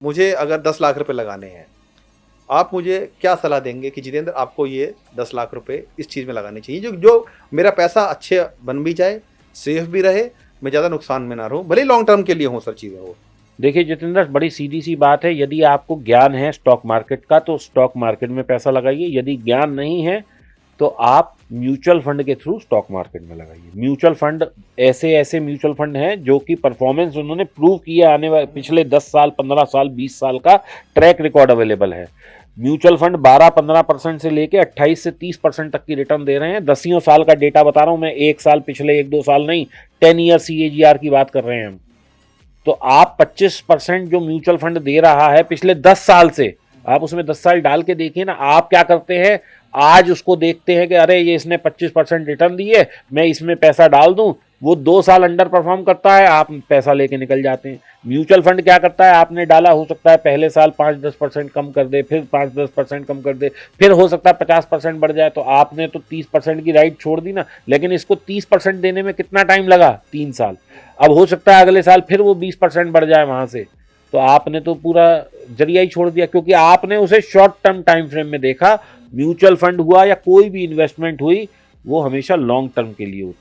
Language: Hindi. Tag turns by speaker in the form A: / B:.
A: मुझे अगर 10 लाख रुपए लगाने हैं, आप मुझे क्या सलाह देंगे कि जितेंद्र आपको ये 10 लाख रुपए इस चीज़ में लगाने चाहिए जो जो मेरा पैसा अच्छे बन भी जाए, सेफ भी रहे, मैं ज़्यादा नुकसान में ना रहूँ, भले ही लॉन्ग टर्म के लिए हों सर चीज़ें वो।
B: देखिए जितेंद्र, बड़ी सीधी सी बात है, यदि आपको ज्ञान है स्टॉक मार्केट का तो स्टॉक मार्केट में पैसा लगाइए, यदि ज्ञान नहीं है तो आप म्यूचुअल फंड के थ्रू स्टॉक मार्केट में लगाइए। म्यूचुअल फंड ऐसे ऐसे म्यूचुअल फंड हैं जो कि परफॉर्मेंस उन्होंने प्रूव किया, आने वाले पिछले 10 साल 15 साल 20 साल का ट्रैक रिकॉर्ड अवेलेबल है। म्यूचुअल फंड 12-15% से लेके 28 से 30% तक की रिटर्न दे रहे हैं। 10 साल का डेटा बता रहा हूं मैं, एक साल पिछले 1-2 साल नहीं, 10 ईयर CAGR की बात कर रहे हैं हम। तो आप 25% जो म्यूचुअल फंड दे रहा है पिछले 10 साल से, आप उसमें 10 साल डाल के देखिए ना। आप क्या करते हैं, आज उसको देखते हैं कि अरे ये इसने 25% रिटर्न दी है, मैं इसमें पैसा डाल दूं। वो 2 साल अंडर परफॉर्म करता है, आप पैसा लेके निकल जाते हैं। म्यूचुअल फंड क्या करता है, आपने डाला, हो सकता है पहले साल 5-10% कम कर दे, फिर 5-10% कम कर दे, फिर हो सकता है 50% बढ़ जाए, तो आपने तो 30% की राइट छोड़ दी ना। लेकिन इसको 30% देने में कितना टाइम लगा, 3 साल। अब हो सकता है अगले साल फिर वो 20% बढ़ जाए वहां से, तो आपने तो पूरा जरिया ही छोड़ दिया, क्योंकि आपने उसे शॉर्ट टर्म टाइम फ्रेम में देखा। म्यूचुअल फंड हुआ या कोई भी इन्वेस्टमेंट हुई, वो हमेशा लॉन्ग टर्म के लिए होती है।